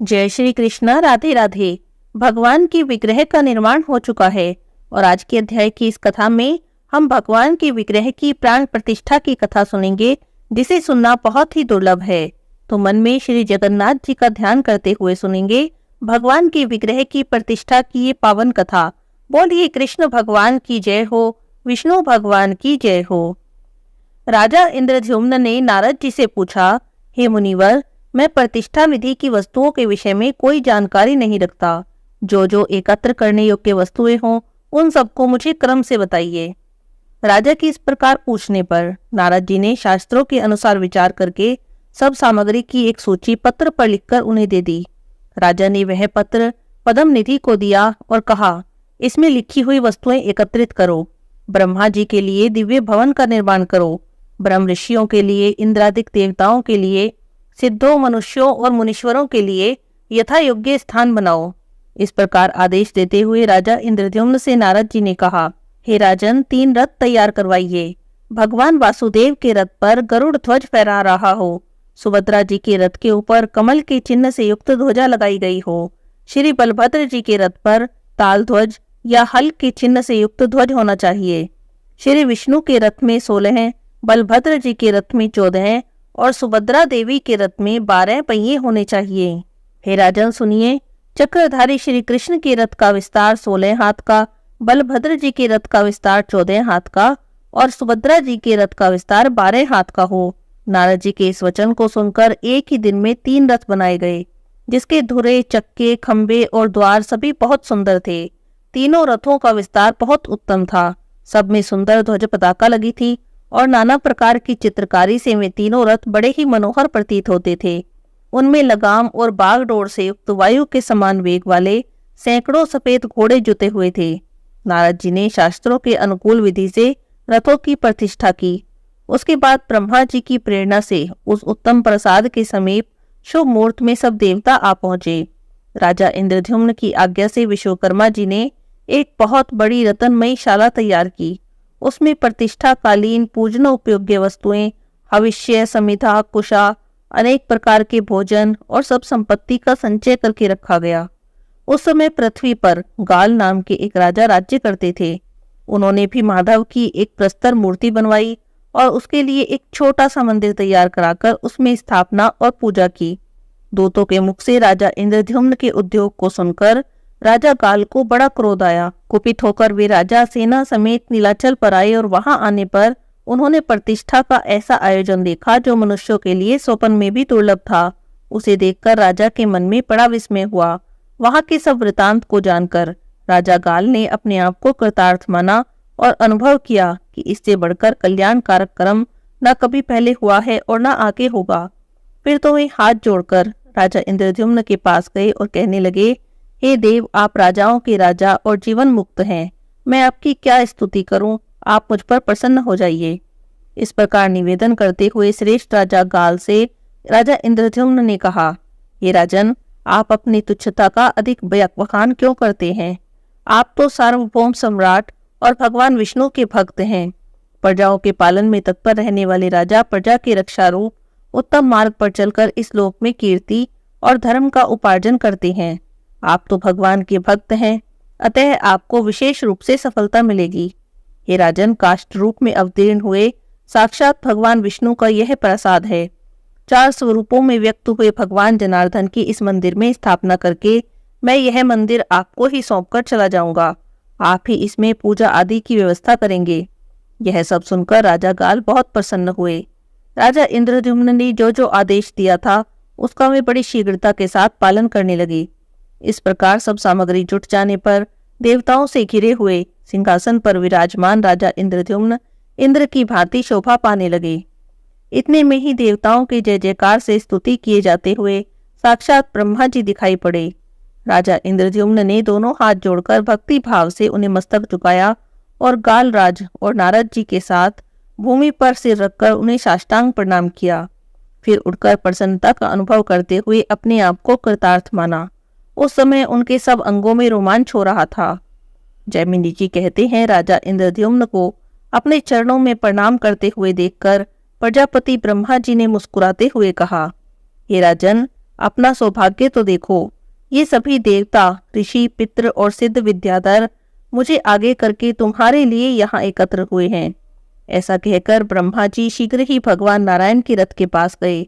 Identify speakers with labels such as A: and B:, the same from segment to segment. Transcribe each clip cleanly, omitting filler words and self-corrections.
A: जय श्री कृष्ण। राधे राधे। भगवान की विग्रह का निर्माण हो चुका है और आज के अध्याय की इस कथा में हम भगवान की विग्रह की प्राण प्रतिष्ठा की कथा सुनेंगे, जिसे सुनना बहुत ही दुर्लभ है। तो मन में श्री जगन्नाथ जी का ध्यान करते हुए सुनेंगे भगवान की विग्रह की प्रतिष्ठा की ये पावन कथा। बोलिए कृष्ण भगवान की जय हो, विष्णु भगवान की जय हो। राजा इंद्रद्युम्न ने नारद जी से पूछा, हे मुनिवर, मैं प्रतिष्ठा विधि की वस्तुओं के विषय में कोई जानकारी नहीं रखता। जो जो एकत्र करने योग्य वस्तुएं हों, उन सबको मुझे क्रम से बताइए। राजा की इस प्रकार पूछने पर नारद जी ने शास्त्रों के अनुसार विचार करके सब सामग्री की एक सूची पत्र पर लिखकर उन्हें दे दी। राजा ने वह पत्र पद्म निधि को दिया और कहा, इसमें लिखी हुई वस्तुएं एकत्रित करो। ब्रह्मा जी के लिए दिव्य भवन का निर्माण करो। ब्रह्म ऋषियों के लिए, इंद्रादिक देवताओं के लिए, सिद्धों, मनुष्यों और मुनीश्वरों के लिए यथा योग्य स्थान बनाओ। इस प्रकार आदेश देते हुए राजा इंद्रद्युम्न से नारद जी ने कहा, हे राजन, 3 रथ तैयार करवाइए। भगवान वासुदेव के रथ पर गरुड़ ध्वज फहरा रहा हो। सुभद्रा जी के रथ के ऊपर कमल के चिन्ह से युक्त ध्वजा लगाई गई हो। श्री बलभद्र जी के रथ पर ताल ध्वज या हल के चिन्ह से युक्त ध्वज होना चाहिए। श्री विष्णु के रथ में 16, बलभद्र जी के रथ में 14 और सुभद्रा देवी के रथ में 12 पहिए होने चाहिए। हे राजन सुनिए, चक्रधारी श्री कृष्ण के रथ का विस्तार 16 हाथ का, बलभद्र जी के रथ का विस्तार 14 हाथ का और सुभद्रा जी के रथ का विस्तार 12 हाथ का हो। नारद जी के इस वचन को सुनकर एक ही दिन में 3 रथ बनाए गए, जिसके धुरे, चक्के, खंबे और द्वार सभी बहुत सुंदर थे। तीनों रथों का विस्तार बहुत उत्तम था। सब में सुंदर ध्वज पताका लगी थी और नाना प्रकार की चित्रकारी से वे तीनों रथ बड़े ही मनोहर प्रतीत होते थे। उनमें लगाम और बागडोर से युक्त वायु के समान वेग वाले सैकड़ों सफेद घोड़े जुते हुए थे। नारद जी ने शास्त्रों के अनुकूल विधि से रथों की प्रतिष्ठा की। उसके बाद ब्रह्मा जी की प्रेरणा से उस उत्तम प्रसाद के समीप शुभ मुहूर्त में सब देवता आ पहुंचे। राजा इंद्रद्युम्न की आज्ञा से विश्वकर्मा जी ने एक बहुत बड़ी रतनमयी शाला तैयार की। उसमें प्रतिष्ठा कालीन पूजन उपयोग्य वस्तुएं, हविष्य, समिधा, कुशा, अनेक प्रकार के भोजन और सब संपत्ति का संचय करके रखा गया। उस समय पृथ्वी पर गाल नाम के एक राजा राज्य करते थे। उन्होंने भी माधव की एक प्रस्तर मूर्ति बनवाई और उसके लिए एक छोटा सा मंदिर तैयार कराकर उसमें स्थापना और पूजा की। दूतों के मुख से राजा इंद्रद्युम्न के उद्योग को सुनकर राजा गाल को बड़ा क्रोध आया। कुपित होकर वे राजा सेना समेत नीलाचल पर आए और वहां आने पर उन्होंने प्रतिष्ठा का ऐसा आयोजन देखा जो मनुष्यों के लिए स्वप्न में भी दुर्लभ था। उसे देखकर राजा के मन में बड़ा विस्मय हुआ। वहां के सब वृतांत को जानकर राजा गाल ने अपने आप को कृतार्थ माना और अनुभव किया कि इससे बढ़कर कल्याणकारक कर्म न कभी पहले हुआ है और न आगे होगा। फिर तो वे हाथ जोड़कर राजा इंद्रद्युम्न के पास गए और कहने लगे, हे देव, आप राजाओं के राजा और जीवन मुक्त हैं। मैं आपकी क्या स्तुति करूं, आप मुझ पर प्रसन्न हो जाइए। इस प्रकार निवेदन करते हुए श्रेष्ठ राजा गाल से राजा इंद्रद्युम्न ने कहा, हे राजन, आप अपनी तुच्छता का अधिक बखान क्यों करते हैं? आप तो सार्वभौम सम्राट और भगवान विष्णु के भक्त हैं। प्रजाओं के पालन में तत्पर रहने वाले राजा प्रजा के रक्षा रूप उत्तम मार्ग पर चलकर इस लोक में कीर्ति और धर्म का उपार्जन करते हैं। आप तो भगवान के भक्त हैं, अतः आपको विशेष रूप से सफलता मिलेगी। हे राजन, काष्ठ रूप में अवतीर्ण हुए साक्षात भगवान विष्णु का यह प्रसाद है। 4 स्वरूपों में व्यक्त हुए भगवान जनार्दन की इस मंदिर में स्थापना करके मैं यह मंदिर आपको ही सौंपकर चला जाऊंगा। आप ही इसमें पूजा आदि की व्यवस्था करेंगे। यह सब सुनकर राजा गाल बहुत प्रसन्न हुए। राजा इंद्रद्युम्न ने जो जो आदेश दिया था उसका वे बड़ी शीघ्रता के साथ पालन करने लगे। इस प्रकार सब सामग्री जुट जाने पर देवताओं से घिरे हुए सिंहासन पर विराजमान राजा इंद्रद्युम्न इंद्र की भांति शोभा पाने लगे। इतने में ही देवताओं के जय जयकार से स्तुति किए जाते हुए साक्षात ब्रह्मा जी दिखाई पड़े। राजा इंद्रद्युम्न ने दोनों हाथ जोड़कर भक्ति भाव से उन्हें मस्तक झुकाया और गालराज और नारद जी के साथ भूमि पर सिर रखकर उन्हें साष्टांग प्रणाम किया। फिर उठकर प्रसन्नता का अनुभव करते हुए अपने आप को कृतार्थ माना। उस समय उनके सब अंगों में रोमांच हो रहा था। जैमिनी जी कहते हैं, राजा इंद्रद्युम्न को अपने चरणों में प्रणाम करते हुए देखकर प्रजापति ब्रह्मा जी ने मुस्कुराते हुए कहा, हे राजन, अपना सौभाग्य तो देखो, ये सभी देवता, ऋषि, पितृ और सिद्ध विद्याधर मुझे आगे करके तुम्हारे लिए यहाँ एकत्र हुए हैं। ऐसा कहकर ब्रह्मा जी शीघ्र ही भगवान नारायण के रथ के पास गए।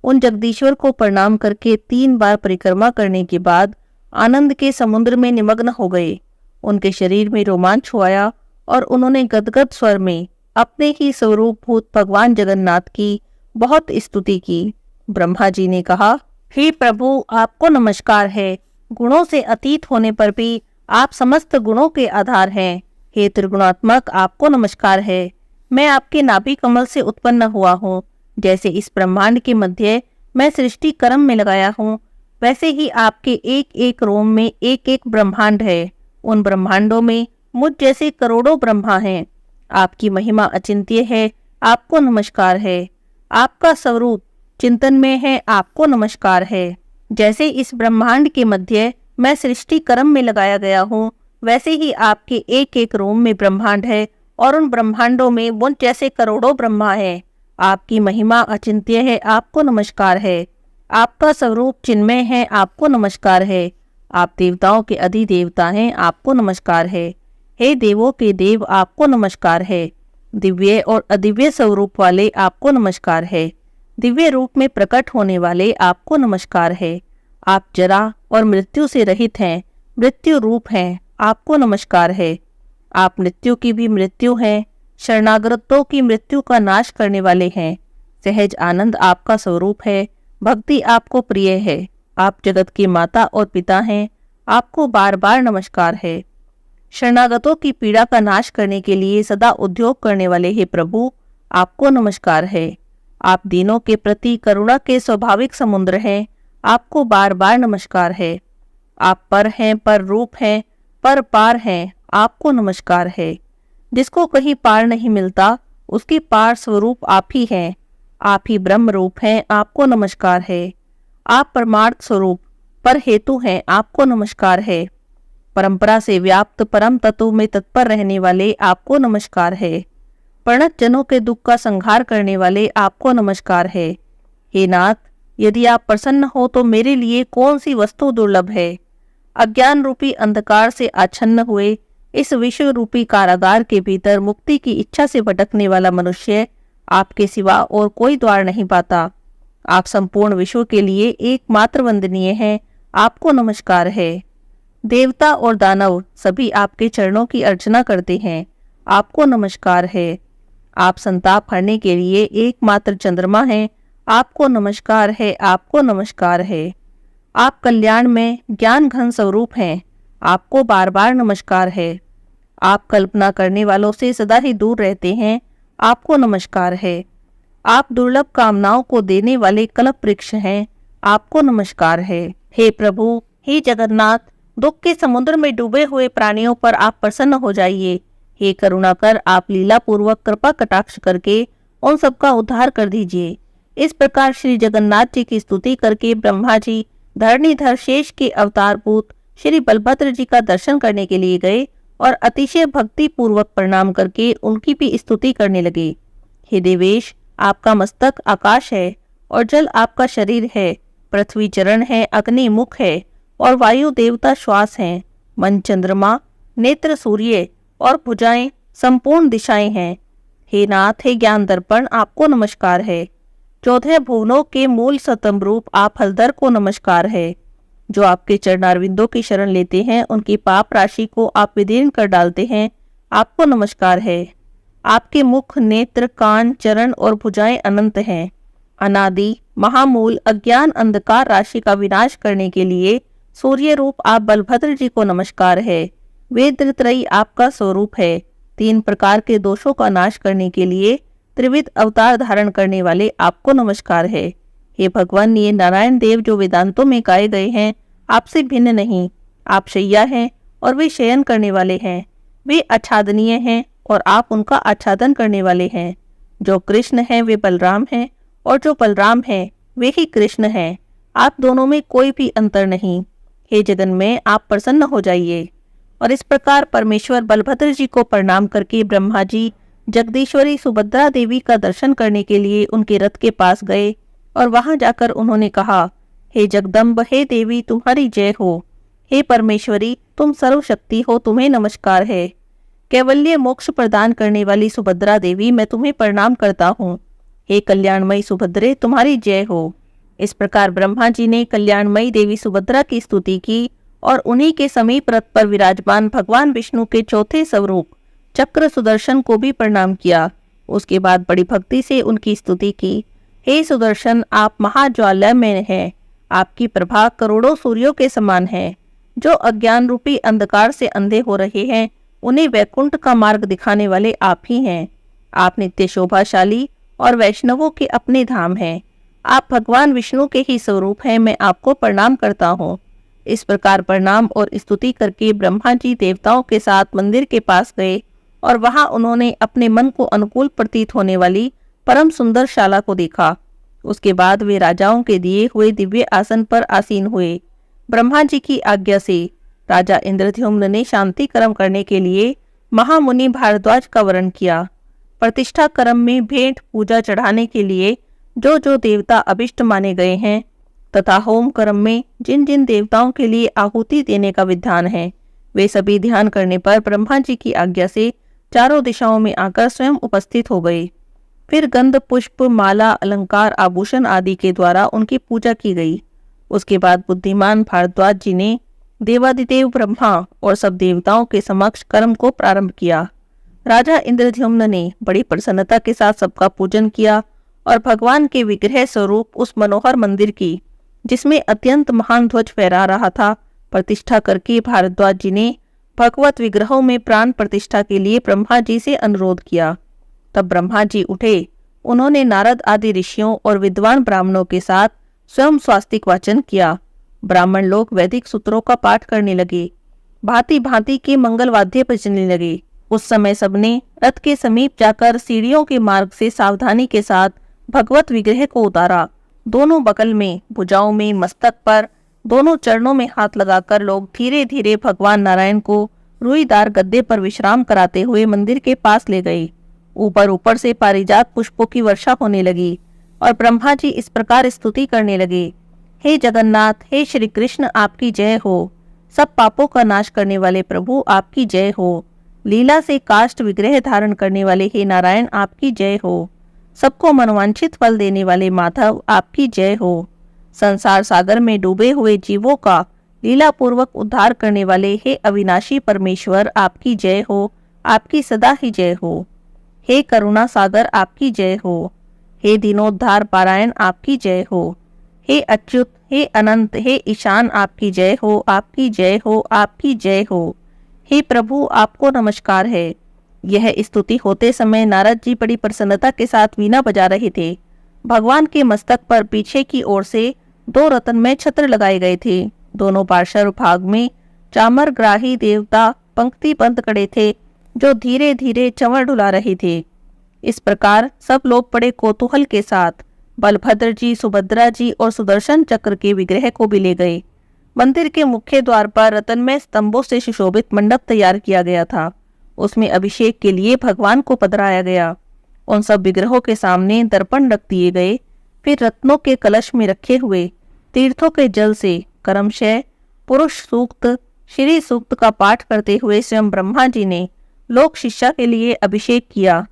A: उन जगदीश्वर को प्रणाम करके 3 बार परिक्रमा करने के बाद आनंद के समुद्र में निमग्न हो गए। उनके शरीर में रोमांच हुआ और उन्होंने गदगद स्वर में अपने ही स्वरूपभूत भगवान जगन्नाथ की बहुत स्तुति की। ब्रह्मा जी ने कहा, हे प्रभु, आपको नमस्कार है। गुणों से अतीत होने पर भी आप समस्त गुणों के आधार हैं। हे त्रिगुणात्मक, आपको नमस्कार है। मैं आपके नाभि कमल से उत्पन्न हुआ हूँ। जैसे इस ब्रह्मांड के मध्य मैं सृष्टि कर्म में लगाया हूँ, वैसे ही आपके एक एक रोम में एक एक ब्रह्मांड है। उन ब्रह्मांडों में मुझ जैसे करोड़ों ब्रह्मा हैं। आपकी महिमा अचिंत्य है, आपको नमस्कार है। आपका स्वरूप चिंतन में है, आपको नमस्कार है। जैसे इस ब्रह्मांड के मध्य मैं सृष्टि कर्म में लगाया गया हूँ, वैसे ही आपके एक एक रोम में ब्रह्मांड है और उन ब्रह्मांडों में मुझ जैसे करोड़ों ब्रह्मा हैं। आपकी महिमा अचिंत्य है, आपको नमस्कार है। आपका स्वरूप चिन्मय है, आपको नमस्कार है। आप देवताओं के अधिदेवता हैं, आपको नमस्कार है। हे देवों के देव, आपको नमस्कार है। दिव्य और अदिव्य स्वरूप वाले, आपको नमस्कार है। दिव्य रूप में प्रकट होने वाले, आपको नमस्कार है। आप जरा और मृत्यु से रहित हैं, मृत्यु रूप हैं, आपको नमस्कार है। आप मृत्यु की भी मृत्यु हैं, शरणागतों की मृत्यु का नाश करने वाले हैं। सहज आनंद आपका स्वरूप है, भक्ति आपको प्रिय है। आप जगत की माता और पिता हैं, आपको बार बार नमस्कार है। शरणागतों की पीड़ा का नाश करने के लिए सदा उद्योग करने वाले हे प्रभु, आपको नमस्कार है। आप दीनों के प्रति करुणा के स्वाभाविक समुद्र हैं, आपको बार बार नमस्कार है। आप पर हैं, पर रूप हैं, पर पार हैं, आपको नमस्कार है। जिसको कहीं पार नहीं मिलता, उसके पार स्वरूप आप ही हैं। आप ही ब्रह्म रूप हैं, आपको नमस्कार है। आप परमार्थ स्वरूप पर हेतु हैं, आपको नमस्कार है। परंपरा से व्याप्त परम तत्व में तत्पर रहने वाले, आपको नमस्कार है। प्रणत जनों के दुख का संहार करने वाले, आपको नमस्कार है। हे नाथ, यदि आप प्रसन्न हो तो मेरे लिए कौन सी वस्तु दुर्लभ है। अज्ञान रूपी अंधकार से आच्छन्न हुए इस विश्व रूपी कारागार के भीतर मुक्ति की इच्छा से भटकने वाला मनुष्य आपके सिवा और कोई द्वार नहीं पाता। आप संपूर्ण विश्व के लिए एकमात्र वंदनीय हैं, आपको नमस्कार है। देवता और दानव सभी आपके चरणों की अर्चना करते हैं, आपको नमस्कार है। आप संताप हरने के लिए एकमात्र चंद्रमा हैं, आपको नमस्कार है, आपको नमस्कार है। आप कल्याण में ज्ञान घन स्वरूप हैं, आपको बार बार नमस्कार है। आप कल्पना करने वालों से सदा ही दूर रहते हैं, आपको नमस्कार है। आप दुर्लभ कामनाओं को देने वाले कल्प वृक्ष हैं, आपको नमस्कार है। हे प्रभु, हे जगन्नाथ, दुख के समुद्र में डूबे हुए प्राणियों पर आप प्रसन्न हो जाइए। हे करुणाकर, आप लीला पूर्वक कृपा कटाक्ष करके उन सबका उद्धार कर दीजिए। इस प्रकार श्री जगन्नाथ जी की स्तुति करके ब्रह्मा जी धरणीधर शेष के अवतारभूत श्री बलभद्र जी का दर्शन करने के लिए गए और अतिशय भक्ति पूर्वक प्रणाम करके उनकी भी स्तुति करने लगे। हे देवेश, आपका मस्तक आकाश है और जल आपका शरीर है, पृथ्वी चरण है, अग्नि मुख है और वायु देवता श्वास हैं, मन चंद्रमा, नेत्र सूर्य और भुजाएं संपूर्ण दिशाएं हैं। हे नाथ, हे ज्ञान दर्पण, आपको नमस्कार है। 14 भुवनों के मूल सतम रूप आप हलधर को नमस्कार है। जो आपके चरणारविंदों की शरण लेते हैं, उनकी पाप राशि को आप विदीर्ण कर डालते हैं, आपको नमस्कार है। आपके मुख, नेत्र, कान, चरण और भुजाएं अनंत हैं। अनादि महामूल अज्ञान अंधकार राशि का विनाश करने के लिए सूर्य रूप आप बलभद्र जी को नमस्कार है। वेदत्रयी आपका स्वरूप है। 3 प्रकार के दोषों का नाश करने के लिए त्रिविध अवतार धारण करने वाले आपको नमस्कार है। हे भगवान, ये नारायण देव जो वेदांतों में गाए गए हैं, आपसे भिन्न नहीं। आप शैया हैं और वे शयन करने वाले हैं। वे आच्छादनीय हैं और आप उनका आच्छादन करने वाले हैं। जो कृष्ण हैं वे बलराम हैं और जो बलराम हैं वे ही कृष्ण हैं। आप दोनों में कोई भी अंतर नहीं। हे जगन में आप प्रसन्न हो जाइए। और इस प्रकार परमेश्वर बलभद्र जी को प्रणाम करके ब्रह्मा जी जगदीश्वरी सुभद्रा देवी का दर्शन करने के लिए उनके रथ के पास गए और वहां जाकर उन्होंने कहा, हे जगदम्ब, हे देवी, तुम्हारी जय हो। हे परमेश्वरी, तुम सर्वशक्ति हो, तुम्हें नमस्कार है। कैवल्य मोक्ष प्रदान करने वाली सुभद्रा देवी, मैं तुम्हें प्रणाम करता हूँ। हे कल्याणमयी सुभद्रे, तुम्हारी जय हो। इस प्रकार ब्रह्मा जी ने कल्याणमयी देवी सुभद्रा की स्तुति की और उन्हीं के समीप रथ पर विराजमान भगवान विष्णु के चौथे स्वरूप चक्र सुदर्शन को भी प्रणाम किया। उसके बाद बड़ी भक्ति से उनकी स्तुति की। हे सुदर्शन, आप महाज्वाला में हैं। आपकी प्रभा करोड़ों सूर्यों के समान है। जो अज्ञान रूपी अंधकार से अंधे हो रहे हैं, उन्हें वैकुंठ का मार्ग दिखाने वाले आप ही हैं। आप नित्य शोभाशाली और वैष्णवों के अपने धाम हैं। आप भगवान विष्णु के ही स्वरूप हैं। मैं आपको प्रणाम करता हूँ। इस प्रकार प्रणाम और स्तुति करके ब्रह्मा जी देवताओं के साथ मंदिर के पास गए और वहां उन्होंने अपने मन को अनुकूल प्रतीत होने वाली परम सुंदर शाला को देखा। उसके बाद वे राजाओं के दिए हुए दिव्य आसन पर आसीन हुए। ब्रह्मा जी की आज्ञा से राजा इंद्रद्युम्न ने शांति कर्म करने के लिए महामुनि भारद्वाज का वरण किया। प्रतिष्ठा कर्म में भेंट पूजा चढ़ाने के लिए जो जो देवता अभिष्ट माने गए हैं तथा होम कर्म में जिन जिन देवताओं के लिए आहुति देने का विधान है, वे सभी ध्यान करने पर ब्रह्मा जी की आज्ञा से चारों दिशाओं में आकर स्वयं उपस्थित हो गए। फिर गंध, पुष्प, माला, अलंकार, आभूषण आदि के द्वारा उनकी पूजा की गई। उसके बाद बुद्धिमान भारद्वाज जी ने देवादिदेव ब्रह्मा और सब देवताओं के समक्ष कर्म को प्रारंभ किया। राजा इंद्रद्युम्न ने बड़ी प्रसन्नता के साथ सबका पूजन किया और भगवान के विग्रह स्वरूप उस मनोहर मंदिर की, जिसमें अत्यंत महान ध्वज फहरा रहा था, प्रतिष्ठा करके भारद्वाज जी ने भगवत विग्रहों में प्राण प्रतिष्ठा के लिए ब्रह्मा जी से अनुरोध किया। तब ब्रह्मा जी उठे। उन्होंने नारद आदि ऋषियों और विद्वान ब्राह्मणों के साथ स्वयं स्वास्तिक वाचन किया। ब्राह्मण लोग वैदिक सूत्रों का पाठ करने लगे। भांति भांति के मंगल वाद्य बजने लगे। उस समय सबने रथ के समीप जाकर सीढ़ियों के मार्ग से सावधानी के साथ भगवत विग्रह को उतारा। दोनों बगल में, भुजाओं में, मस्तक पर, दोनों चरणों में हाथ लगाकर लोग धीरे धीरे भगवान नारायण को रुईदार गद्दे पर विश्राम कराते हुए मंदिर के पास ले गए। ऊपर ऊपर से पारिजात पुष्पों की वर्षा होने लगी और ब्रह्मा जी इस प्रकार स्तुति करने लगे। हे जगन्नाथ, हे श्री कृष्ण, आपकी जय हो। सब पापों का नाश करने वाले प्रभु, आपकी जय हो। लीला से काष्ठ विग्रह धारण करने वाले हे नारायण, आपकी जय हो। सबको मनोवांछित फल देने वाले माधव, आपकी जय हो। संसार सागर में डूबे हुए जीवों का लीला पूर्वक उद्धार करने वाले हे अविनाशी परमेश्वर, आपकी जय हो। आपकी सदा ही जय हो। हे करुणा सागर, आपकी जय हो। हे दीनोद्धार पारायण, आपकी जय हो। हे अच्युत, हे अनंत, हे ईशान, आपकी जय हो। आपकी जय हो। आपकी जय हो। हे प्रभु, आपको नमस्कार है। यह स्तुति होते समय नारद जी बड़ी प्रसन्नता के साथ वीणा बजा रहे थे। भगवान के मस्तक पर पीछे की ओर से 2 रत्नमय छत्र लगाए गए थे। दोनों पार्श्व भाग में चामर ग्राही देवता पंक्तिबद्ध खड़े थे, जो धीरे धीरे चंवर डुला रहे थे। इस प्रकार सब लोग बड़े कौतूहल के साथ बलभद्र जी, सुभद्रा जी और सुदर्शन चक्र के विग्रह को भी ले गए। मंदिर के मुख्य द्वार पर रत्नमय स्तंभों से सुशोभित मंडप तैयार किया गया था। उसमें अभिषेक के लिए भगवान को पधराया गया। उन सब विग्रहों के सामने दर्पण रख दिए गए। फिर रत्नों के कलश में रखे हुए तीर्थों के जल से क्रमशः पुरुष सूक्त, श्री सूक्त का पाठ करते हुए स्वयं ब्रह्मा जी ने लोक शिक्षा के लिए अभिषेक किया।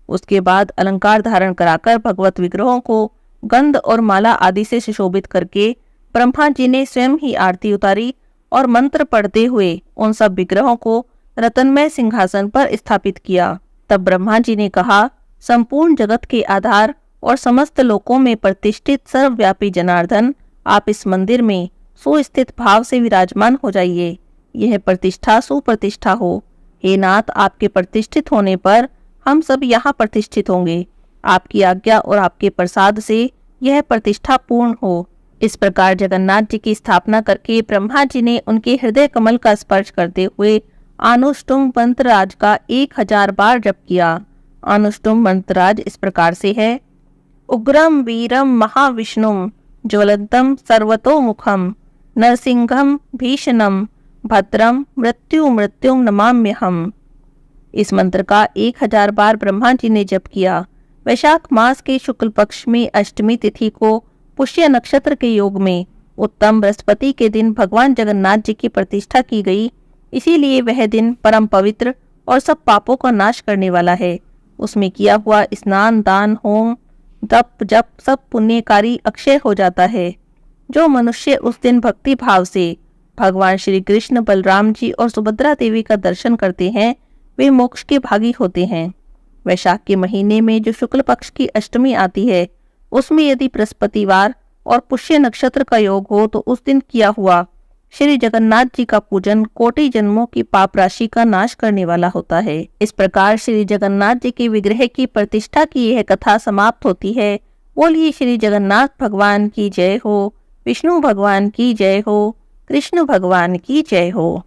A: उसके बाद अलंकार धारण कराकर भगवत विग्रहों को गंध और माला आदि से सुशोभित करके ब्रह्मा जी ने स्वयं ही आरती उतारी और मंत्र पढ़ते हुए उन सब विग्रहों को रत्नमय सिंहासन पर स्थापित किया। तब ब्रह्मा जी ने कहा, संपूर्ण जगत के आधार और समस्त लोकों में प्रतिष्ठित सर्वव्यापी जनार्दन, आप इस मंदिर में सुस्थित भाव से विराजमान हो जाइए। यह प्रतिष्ठा सुप्रतिष्ठा हो। हे नाथ, आपके प्रतिष्ठित होने पर हम सब यहाँ प्रतिष्ठित होंगे। आपकी आज्ञा और आपके प्रसाद से यह प्रतिष्ठा पूर्ण हो। इस प्रकार जगन्नाथ जी की स्थापना करके ब्रह्मा जी ने उनके हृदय कमल का स्पर्श करते हुए अनुष्टुम मंत्रराज का 1000 बार जप किया। अनुष्टुम मंत्रराज इस प्रकार से है। उग्रम वीरम महाविष्णुम ज्वलंतम सर्वतोमुखम नरसिंहम भीषणम भद्रम मृत्यु मृत्युम नमाम्यहम। इस मंत्र का 1000 बार ब्रह्मा जी ने जप किया। वैशाख मास के शुक्ल पक्ष में अष्टमी तिथि को पुष्य नक्षत्र के योग में उत्तम बृहस्पति के दिन भगवान जगन्नाथ जी की प्रतिष्ठा की गई, इसीलिए वह दिन परम पवित्र और सब पापों का नाश करने वाला है। उसमें किया हुआ स्नान, दान, होम, तप, जप सब पुण्यकारी अक्षय हो जाता है। जो मनुष्य उस दिन भक्ति भाव से भगवान श्री कृष्ण, बलराम जी और सुभद्रा देवी का दर्शन करते हैं, वे मोक्ष के भागी होते हैं। वैशाख के महीने में जो शुक्ल पक्ष की अष्टमी आती है, उसमें यदि बृहस्पतिवार और पुष्य नक्षत्र का योग हो तो उस दिन किया हुआ श्री जगन्नाथ जी का पूजन कोटि जन्मों की पाप राशि का नाश करने वाला होता है। इस प्रकार श्री जगन्नाथ जी के विग्रह की प्रतिष्ठा की यह कथा समाप्त होती है। बोलिए श्री जगन्नाथ भगवान की जय हो, विष्णु भगवान की जय हो, कृष्ण भगवान की जय हो।